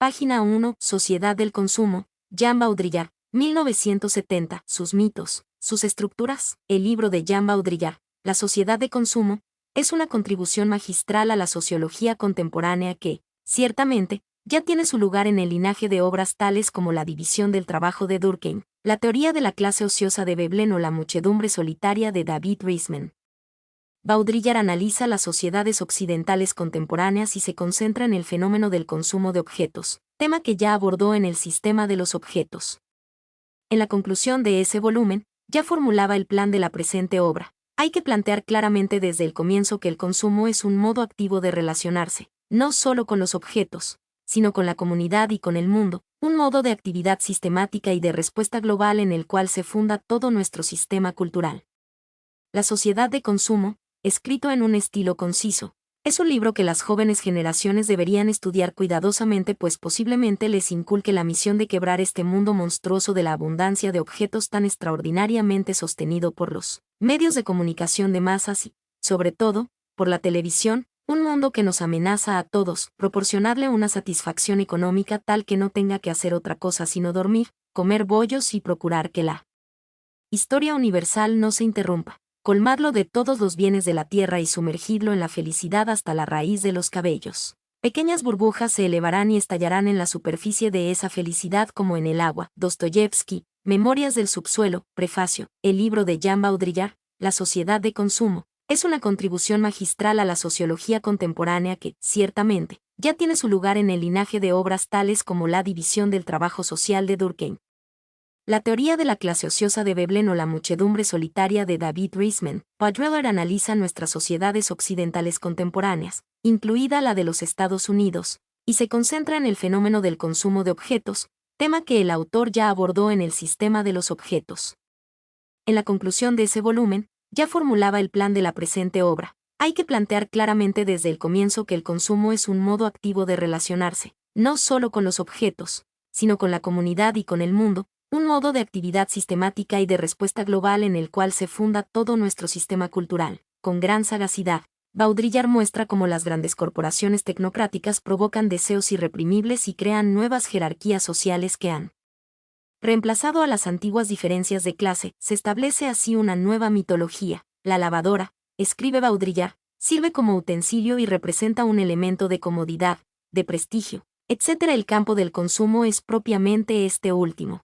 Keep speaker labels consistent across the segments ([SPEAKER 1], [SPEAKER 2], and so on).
[SPEAKER 1] Página 1, Sociedad del Consumo, Jean Baudrillard, 1970, sus mitos, sus estructuras. El libro de Jean Baudrillard, La Sociedad de Consumo, es una contribución magistral a la sociología contemporánea que, ciertamente, ya tiene su lugar en el linaje de obras tales como La división del trabajo de Durkheim, La teoría de la clase ociosa de Veblen o La muchedumbre solitaria de David Riesman. Baudrillard analiza las sociedades occidentales contemporáneas y se concentra en el fenómeno del consumo de objetos, tema que ya abordó en el sistema de los objetos. En la conclusión de ese volumen, ya formulaba el plan de la presente obra. Hay que plantear claramente desde el comienzo que el consumo es un modo activo de relacionarse, no solo con los objetos, sino con la comunidad y con el mundo, un modo de actividad sistemática y de respuesta global en el cual se funda todo nuestro sistema cultural. La sociedad de consumo, escrito en un estilo conciso, es un libro que las jóvenes generaciones deberían estudiar cuidadosamente, pues posiblemente les inculque la misión de quebrar este mundo monstruoso de la abundancia de objetos tan extraordinariamente sostenido por los medios de comunicación de masas y, sobre todo, por la televisión, un mundo que nos amenaza a todos, proporcionarle una satisfacción económica tal que no tenga que hacer otra cosa sino dormir, comer bollos y procurar que la historia universal no se interrumpa. Colmadlo de todos los bienes de la tierra y sumergidlo en la felicidad hasta la raíz de los cabellos. Pequeñas burbujas se elevarán y estallarán en la superficie de esa felicidad como en el agua. Dostoyevsky, Memorias del subsuelo, prefacio. El libro de Jean Baudrillard, La sociedad de consumo, es una contribución magistral a la sociología contemporánea que, ciertamente, ya tiene su lugar en el linaje de obras tales como La división del trabajo social de Durkheim, La teoría de la clase ociosa de Veblen o La muchedumbre solitaria de David Riesman. Baudrillard analiza nuestras sociedades occidentales contemporáneas, incluida la de los Estados Unidos, y se concentra en el fenómeno del consumo de objetos, tema que el autor ya abordó en el sistema de los objetos. En la conclusión de ese volumen, ya formulaba el plan de la presente obra. Hay que plantear claramente desde el comienzo que el consumo es un modo activo de relacionarse, no solo con los objetos, sino con la comunidad y con el mundo, un modo de actividad sistemática y de respuesta global en el cual se funda todo nuestro sistema cultural. Con gran sagacidad, Baudrillard muestra cómo las grandes corporaciones tecnocráticas provocan deseos irreprimibles y crean nuevas jerarquías sociales que han reemplazado a las antiguas diferencias de clase. Se establece así una nueva mitología. La lavadora, escribe Baudrillard, sirve como utensilio y representa un elemento de comodidad, de prestigio, etc. El campo del consumo es propiamente este último.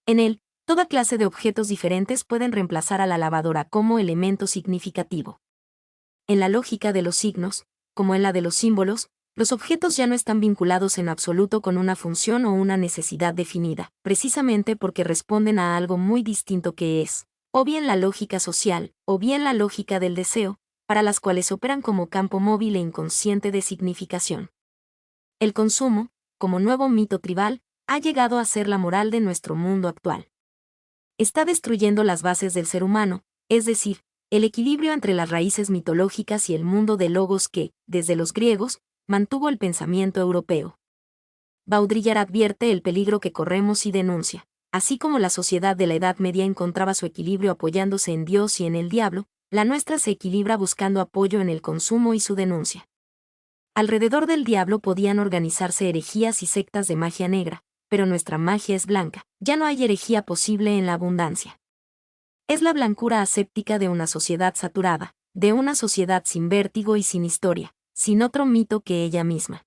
[SPEAKER 1] En él, toda clase de objetos diferentes pueden reemplazar a la lavadora como elemento significativo. En la lógica de los signos, como en la de los símbolos, los objetos ya no están vinculados en absoluto con una función o una necesidad definida, precisamente porque responden a algo muy distinto que es, o bien la lógica social, o bien la lógica del deseo, para las cuales operan como campo móvil e inconsciente de significación. El consumo, como nuevo mito tribal, ha llegado a ser la moral de nuestro mundo actual. Está destruyendo las bases del ser humano, es decir, el equilibrio entre las raíces mitológicas y el mundo de logos que, desde los griegos, mantuvo el pensamiento europeo. Baudrillard advierte el peligro que corremos y denuncia. Así como la sociedad de la Edad Media encontraba su equilibrio apoyándose en Dios y en el diablo, la nuestra se equilibra buscando apoyo en el consumo y su denuncia. Alrededor del diablo podían organizarse herejías y sectas de magia negra, pero nuestra magia es blanca, ya no hay herejía posible en la abundancia. Es la blancura aséptica de una sociedad saturada, de una sociedad sin vértigo y sin historia, sin otro mito que ella misma.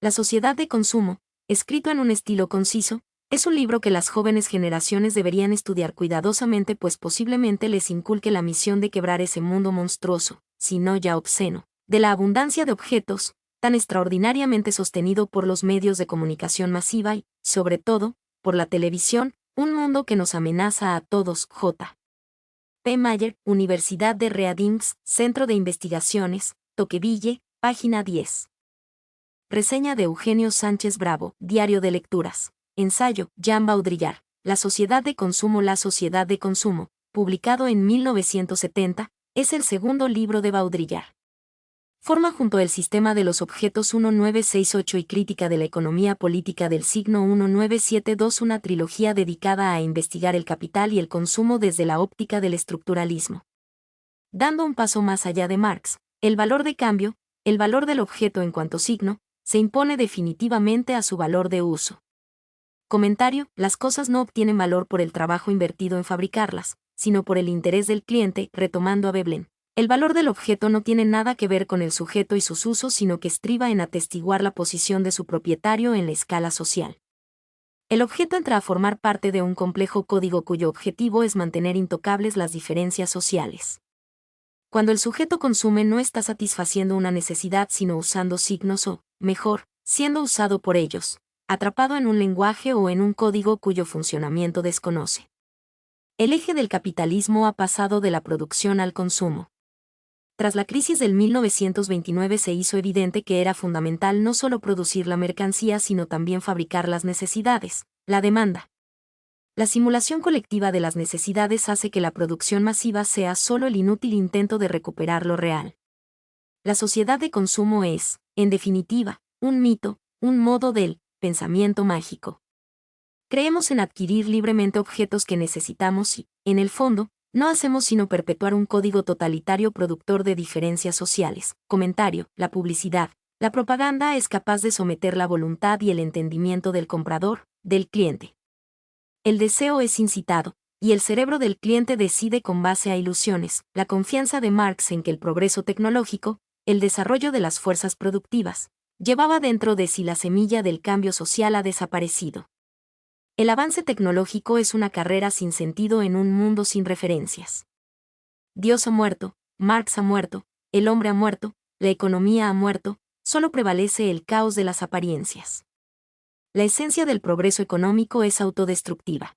[SPEAKER 1] La sociedad de consumo, escrito en un estilo conciso, es un libro que las jóvenes generaciones deberían estudiar cuidadosamente, pues posiblemente les inculque la misión de quebrar ese mundo monstruoso, si no ya obsceno, de la abundancia de objetos, tan extraordinariamente sostenido por los medios de comunicación masiva y, sobre todo, por la televisión, un mundo que nos amenaza a todos. J. P. Mayer, Universidad de Reading, Centro de Investigaciones, Tocqueville, página 10. Reseña de Eugenio Sánchez Bravo, Diario de Lecturas. Ensayo, Jean Baudrillard, La sociedad de consumo. La sociedad de consumo, publicado en 1970, es el segundo libro de Baudrillard. Forma junto al sistema de los objetos 1968 y Crítica de la economía política del siglo 1972 una trilogía dedicada a investigar el capital y el consumo desde la óptica del estructuralismo. Dando un paso más allá de Marx, el valor de cambio, el valor del objeto en cuanto signo, se impone definitivamente a su valor de uso. Comentario: las cosas no obtienen valor por el trabajo invertido en fabricarlas, sino por el interés del cliente. Retomando a Veblen, el valor del objeto no tiene nada que ver con el sujeto y sus usos, sino que estriba en atestiguar la posición de su propietario en la escala social. El objeto entra a formar parte de un complejo código cuyo objetivo es mantener intocables las diferencias sociales. Cuando el sujeto consume, no está satisfaciendo una necesidad sino usando signos o, mejor, siendo usado por ellos, atrapado en un lenguaje o en un código cuyo funcionamiento desconoce. El eje del capitalismo ha pasado de la producción al consumo. Tras la crisis del 1929 se hizo evidente que era fundamental no solo producir la mercancía sino también fabricar las necesidades, la demanda. La simulación colectiva de las necesidades hace que la producción masiva sea solo el inútil intento de recuperar lo real. La sociedad de consumo es, en definitiva, un mito, un modo del pensamiento mágico. Creemos en adquirir libremente objetos que necesitamos y, en el fondo, no hacemos sino perpetuar un código totalitario productor de diferencias sociales. Comentario: la publicidad, la propaganda es capaz de someter la voluntad y el entendimiento del comprador, del cliente. El deseo es incitado, y el cerebro del cliente decide con base a ilusiones. La confianza de Marx en que el progreso tecnológico, el desarrollo de las fuerzas productivas, llevaba dentro de sí la semilla del cambio social ha desaparecido. El avance tecnológico es una carrera sin sentido en un mundo sin referencias. Dios ha muerto, Marx ha muerto, el hombre ha muerto, la economía ha muerto, solo prevalece el caos de las apariencias. La esencia del progreso económico es autodestructiva.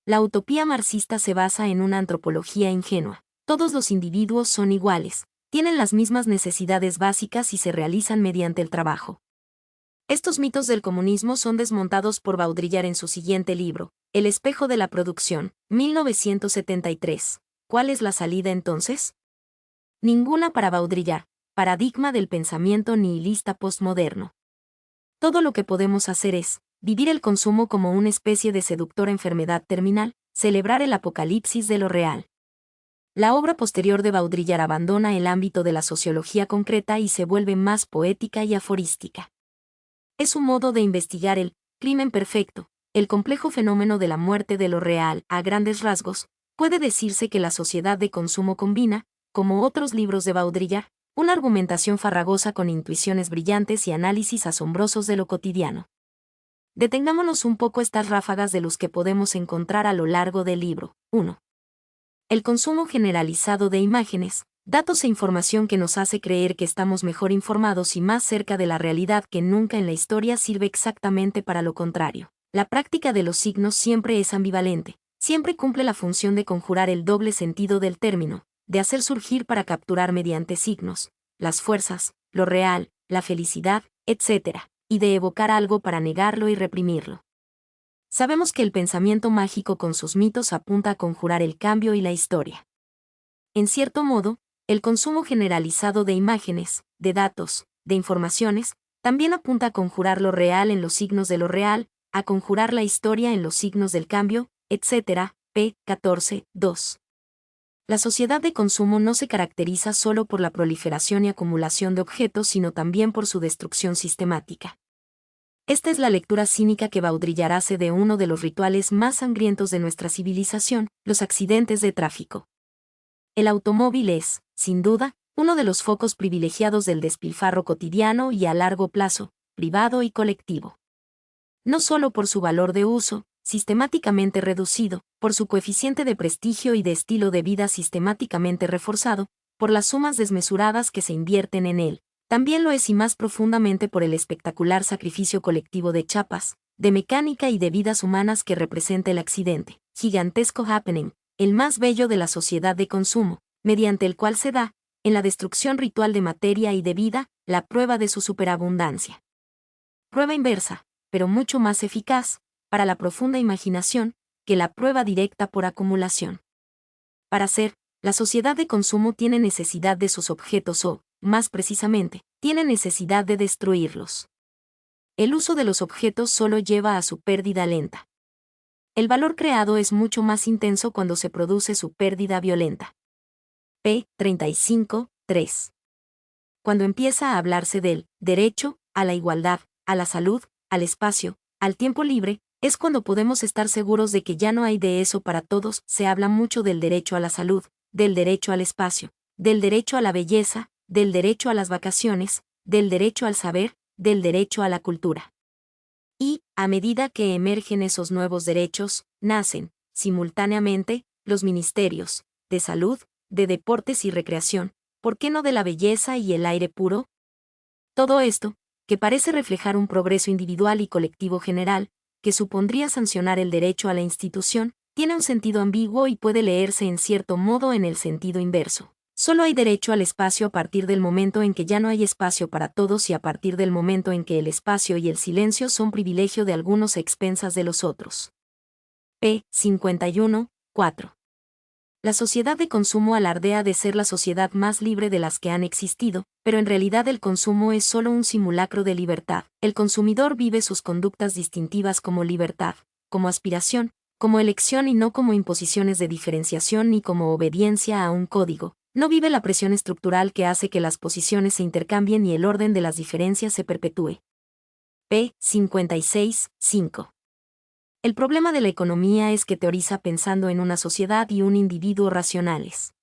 [SPEAKER 1] La utopía marxista se basa en una antropología ingenua. Todos los individuos son iguales, tienen las mismas necesidades básicas y se realizan mediante el trabajo. Estos mitos del comunismo son desmontados por Baudrillard en su siguiente libro, El espejo de la producción, 1973. ¿Cuál es la salida entonces? Ninguna para Baudrillard, paradigma del pensamiento nihilista postmoderno. Todo lo que podemos hacer es vivir el consumo como una especie de seductora enfermedad terminal, celebrar el apocalipsis de lo real. La obra posterior de Baudrillard abandona el ámbito de la sociología concreta y se vuelve más poética y aforística. Es un modo de investigar el crimen perfecto, el complejo fenómeno de la muerte de lo real. A grandes rasgos, puede decirse que la sociedad de consumo combina, como otros libros de Baudrillard, una argumentación farragosa con intuiciones brillantes y análisis asombrosos de lo cotidiano. Detengámonos un poco estas ráfagas de luz que podemos encontrar a lo largo del libro. 1. El consumo generalizado de imágenes, datos e información que nos hace creer que estamos mejor informados y más cerca de la realidad que nunca en la historia sirve exactamente para lo contrario. La práctica de los signos siempre es ambivalente, siempre cumple la función de conjurar el doble sentido del término, de hacer surgir para capturar mediante signos, las fuerzas, lo real, la felicidad, etc., y de evocar algo para negarlo y reprimirlo. Sabemos que el pensamiento mágico con sus mitos apunta a conjurar el cambio y la historia. En cierto modo, el consumo generalizado de imágenes, de datos, de informaciones, también apunta a conjurar lo real en los signos de lo real, a conjurar la historia en los signos del cambio, etc. p. 14, 2. La sociedad de consumo no se caracteriza solo por la proliferación y acumulación de objetos, sino también por su destrucción sistemática. Esta es la lectura cínica que Baudrillard hace de uno de los rituales más sangrientos de nuestra civilización, los accidentes de tráfico. El automóvil es, sin duda, uno de los focos privilegiados del despilfarro cotidiano y a largo plazo, privado y colectivo. No solo por su valor de uso, sistemáticamente reducido, por su coeficiente de prestigio y de estilo de vida sistemáticamente reforzado, por las sumas desmesuradas que se invierten en él, también lo es y más profundamente por el espectacular sacrificio colectivo de chapas, de mecánica y de vidas humanas que representa el accidente, gigantesco happening, el más bello de la sociedad de consumo, mediante el cual se da, en la destrucción ritual de materia y de vida, la prueba de su superabundancia. Prueba inversa, pero mucho más eficaz, para la profunda imaginación, que la prueba directa por acumulación. Para ser, la sociedad de consumo tiene necesidad de sus objetos o, más precisamente, tiene necesidad de destruirlos. El uso de los objetos solo lleva a su pérdida lenta. El valor creado es mucho más intenso cuando se produce su pérdida violenta. p. 35, 3. Cuando empieza a hablarse del derecho, a la igualdad, a la salud, al espacio, al tiempo libre, es cuando podemos estar seguros de que ya no hay de eso para todos. Se habla mucho del derecho a la salud, del derecho al espacio, del derecho a la belleza, del derecho a las vacaciones, del derecho al saber, del derecho a la cultura. Y, a medida que emergen esos nuevos derechos, nacen, simultáneamente, los ministerios, de salud, de deportes y recreación, ¿por qué no de la belleza y el aire puro? Todo esto, que parece reflejar un progreso individual y colectivo general, que supondría sancionar el derecho a la institución, tiene un sentido ambiguo y puede leerse en cierto modo en el sentido inverso. Solo hay derecho al espacio a partir del momento en que ya no hay espacio para todos y a partir del momento en que el espacio y el silencio son privilegio de algunos a expensas de los otros. P. 51, 4. La sociedad de consumo alardea de ser la sociedad más libre de las que han existido, pero en realidad el consumo es solo un simulacro de libertad. El consumidor vive sus conductas distintivas como libertad, como aspiración, como elección y no como imposiciones de diferenciación ni como obediencia a un código. No vive la presión estructural que hace que las posiciones se intercambien y el orden de las diferencias se perpetúe. P. 56, 5. El problema de la economía es que teoriza pensando en una sociedad y un individuo racionales.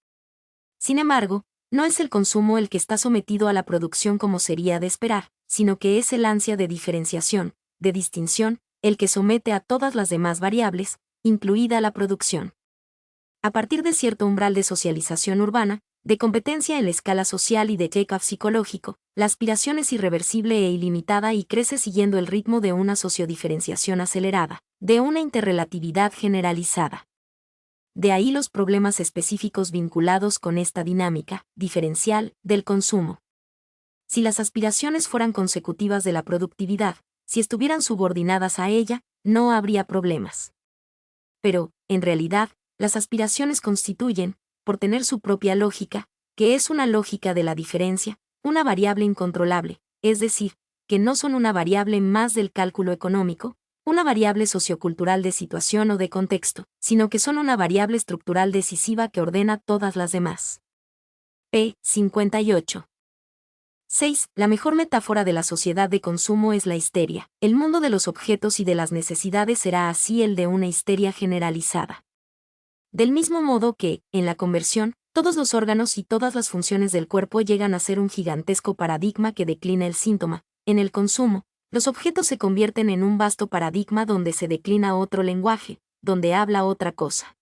[SPEAKER 1] Sin embargo, no es el consumo el que está sometido a la producción como sería de esperar, sino que es el ansia de diferenciación, de distinción, el que somete a todas las demás variables, incluida la producción. A partir de cierto umbral de socialización urbana, de competencia en la escala social y de check-up psicológico, la aspiración es irreversible e ilimitada y crece siguiendo el ritmo de una sociodiferenciación acelerada, de una interrelatividad generalizada. De ahí los problemas específicos vinculados con esta dinámica diferencial del consumo. Si las aspiraciones fueran consecutivas de la productividad, si estuvieran subordinadas a ella, no habría problemas. Pero, en realidad, las aspiraciones constituyen, por tener su propia lógica, que es una lógica de la diferencia, una variable incontrolable, es decir, que no son una variable más del cálculo económico, una variable sociocultural de situación o de contexto, sino que son una variable estructural decisiva que ordena todas las demás. P. 58. 6. La mejor metáfora de la sociedad de consumo es la histeria. El mundo de los objetos y de las necesidades será así el de una histeria generalizada. Del mismo modo que, en la conversión, todos los órganos y todas las funciones del cuerpo llegan a ser un gigantesco paradigma que declina el síntoma, en el consumo, los objetos se convierten en un vasto paradigma donde se declina otro lenguaje, donde habla otra cosa.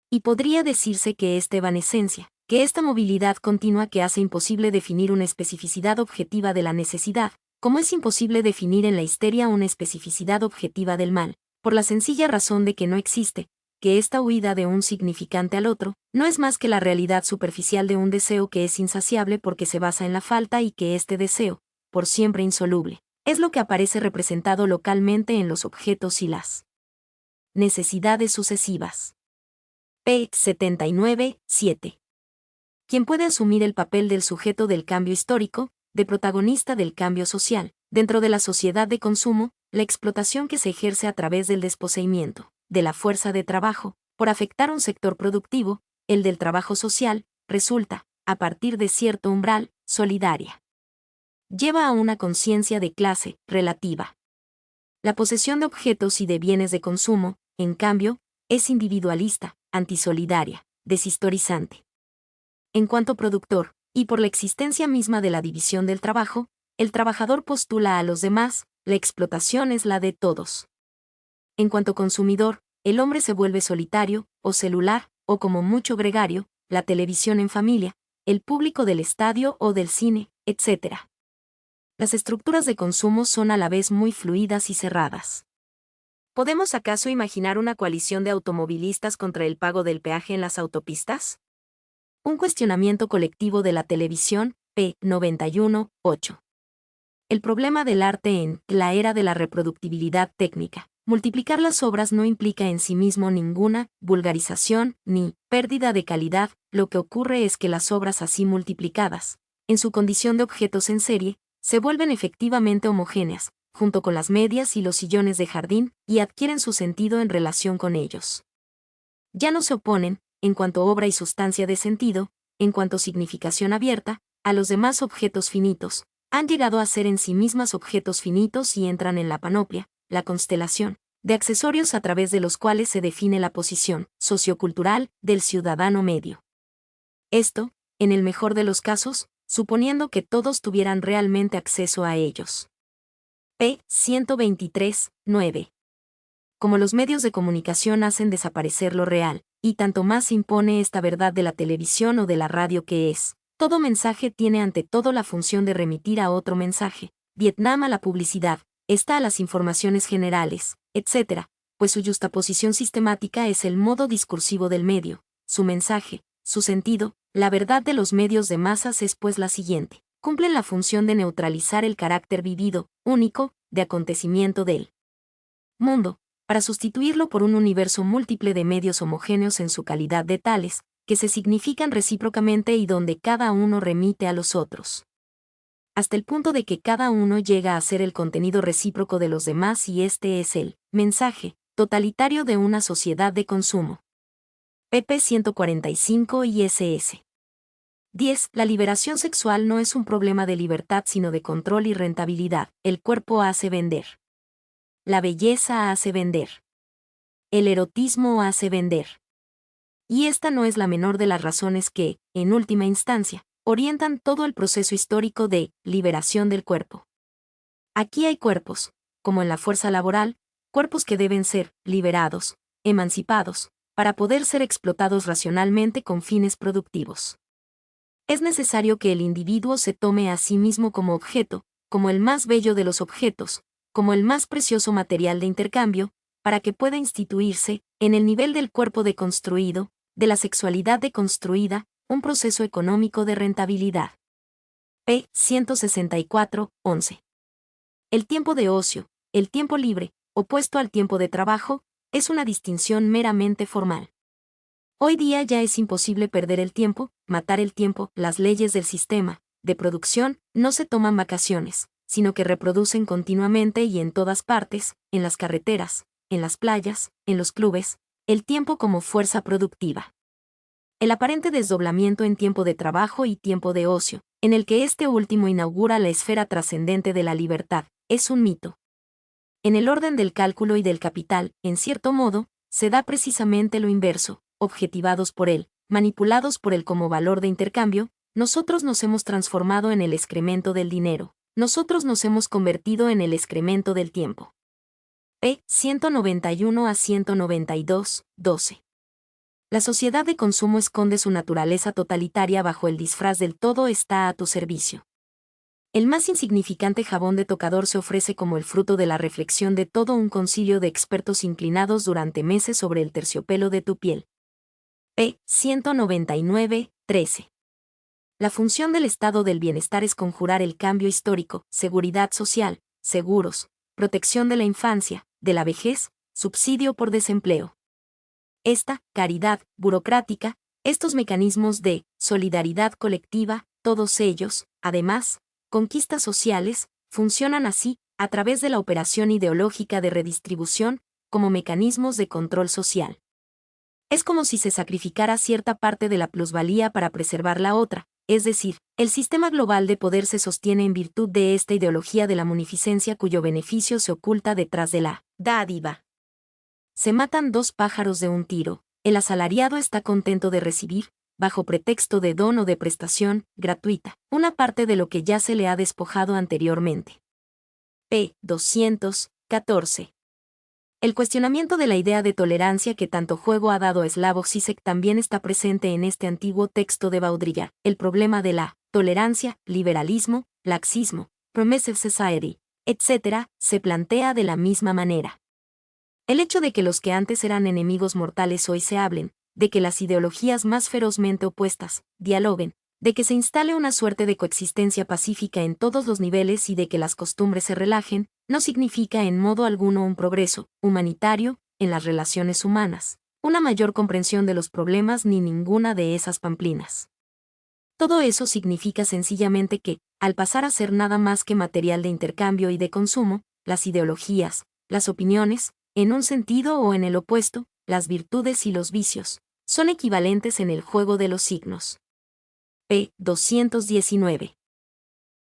[SPEAKER 1] Y podría decirse que esta evanescencia, que esta movilidad continua que hace imposible definir una especificidad objetiva de la necesidad, como es imposible definir en la histeria una especificidad objetiva del mal, por la sencilla razón de que no existe, que esta huida de un significante al otro, no es más que la realidad superficial de un deseo que es insaciable porque se basa en la falta y que este deseo, por siempre insoluble, es lo que aparece representado localmente en los objetos y las necesidades sucesivas. P. 79, 7. Quien puede asumir el papel del sujeto del cambio histórico, de protagonista del cambio social, dentro de la sociedad de consumo, la explotación que se ejerce a través del desposeimiento de la fuerza de trabajo, por afectar un sector productivo, el del trabajo social, resulta, a partir de cierto umbral, solidaria. Lleva a una conciencia de clase, relativa. La posesión de objetos y de bienes de consumo, en cambio, es individualista, antisolidaria, deshistorizante. En cuanto productor, y por la existencia misma de la división del trabajo, el trabajador postula a los demás, la explotación es la de todos. En cuanto consumidor, el hombre se vuelve solitario, o celular, o como mucho gregario, la televisión en familia, el público del estadio o del cine, etc. Las estructuras de consumo son a la vez muy fluidas y cerradas. ¿Podemos acaso imaginar una coalición de automovilistas contra el pago del peaje en las autopistas? Un cuestionamiento colectivo de la televisión, p. 91, 8. El problema del arte en la era de la reproductibilidad técnica. Multiplicar las obras no implica en sí mismo ninguna vulgarización ni pérdida de calidad, lo que ocurre es que las obras así multiplicadas, en su condición de objetos en serie, se vuelven efectivamente homogéneas, junto con las medias y los sillones de jardín, y adquieren su sentido en relación con ellos. Ya no se oponen, en cuanto obra y sustancia de sentido, en cuanto significación abierta, a los demás objetos finitos, han llegado a ser en sí mismas objetos finitos y entran en la panoplia, la constelación, de accesorios a través de los cuales se define la posición sociocultural del ciudadano medio. Esto, en el mejor de los casos, suponiendo que todos tuvieran realmente acceso a ellos. P. 123, 9. Como los medios de comunicación hacen desaparecer lo real, y tanto más impone esta verdad de la televisión o de la radio que es, todo mensaje tiene ante todo la función de remitir a otro mensaje. Vietnam a la publicidad, esta a las informaciones generales, etc., pues su yuxtaposición sistemática es el modo discursivo del medio, su mensaje, su sentido. La verdad de los medios de masas es pues la siguiente. Cumplen la función de neutralizar el carácter vivido, único, de acontecimiento del mundo, para sustituirlo por un universo múltiple de medios homogéneos en su calidad de tales, que se significan recíprocamente y donde cada uno remite a los otros. Hasta el punto de que cada uno llega a ser el contenido recíproco de los demás y este es el mensaje totalitario de una sociedad de consumo. pp. 145 ISS. 10. La liberación sexual no es un problema de libertad sino de control y rentabilidad. El cuerpo hace vender. La belleza hace vender. El erotismo hace vender. Y esta no es la menor de las razones que, en última instancia, orientan todo el proceso histórico de liberación del cuerpo. Aquí hay cuerpos, como en la fuerza laboral, cuerpos que deben ser liberados, emancipados, para poder ser explotados racionalmente con fines productivos. Es necesario que el individuo se tome a sí mismo como objeto, como el más bello de los objetos, como el más precioso material de intercambio, para que pueda instituirse, en el nivel del cuerpo deconstruido, de la sexualidad deconstruida, un proceso económico de rentabilidad. P. 164, 11. El tiempo de ocio, el tiempo libre, opuesto al tiempo de trabajo, es una distinción meramente formal. Hoy día ya es imposible perder el tiempo, matar el tiempo. Las leyes del sistema de producción no se toman vacaciones, sino que reproducen continuamente y en todas partes, en las carreteras, en las playas, en los clubes, el tiempo como fuerza productiva. El aparente desdoblamiento en tiempo de trabajo y tiempo de ocio, en el que este último inaugura la esfera trascendente de la libertad, es un mito. En el orden del cálculo y del capital, en cierto modo, se da precisamente lo inverso. Objetivados por él, manipulados por él como valor de intercambio, nosotros nos hemos transformado en el excremento del dinero, nosotros nos hemos convertido en el excremento del tiempo. P. 191 a 192, 12. La sociedad de consumo esconde su naturaleza totalitaria bajo el disfraz del todo está a tu servicio. El más insignificante jabón de tocador se ofrece como el fruto de la reflexión de todo un concilio de expertos inclinados durante meses sobre el terciopelo de tu piel. P. 199, 13. La función del estado del bienestar es conjurar el cambio histórico, seguridad social, seguros, protección de la infancia, de la vejez, subsidio por desempleo. Esta caridad burocrática, estos mecanismos de solidaridad colectiva, todos ellos, además, conquistas sociales, funcionan así, a través de la operación ideológica de redistribución, como mecanismos de control social. Es como si se sacrificara cierta parte de la plusvalía para preservar la otra, es decir, el sistema global de poder se sostiene en virtud de esta ideología de la munificencia cuyo beneficio se oculta detrás de la dádiva. Se matan dos pájaros de un tiro, el asalariado está contento de recibir, bajo pretexto de don o de prestación, gratuita, una parte de lo que ya se le ha despojado anteriormente. P. 214. El cuestionamiento de la idea de tolerancia que tanto juego ha dado a Slavoj Žižek también está presente en este antiguo texto de Baudrillard. El problema de la tolerancia, liberalismo, laxismo, Progressive Society, etc., se plantea de la misma manera. El hecho de que los que antes eran enemigos mortales hoy se hablen, de que las ideologías más ferozmente opuestas dialoguen, de que se instale una suerte de coexistencia pacífica en todos los niveles y de que las costumbres se relajen, no significa en modo alguno un progreso humanitario en las relaciones humanas, una mayor comprensión de los problemas ni ninguna de esas pamplinas. Todo eso significa sencillamente que, al pasar a ser nada más que material de intercambio y de consumo, las ideologías, las opiniones, en un sentido o en el opuesto, las virtudes y los vicios, son equivalentes en el juego de los signos. P. 219.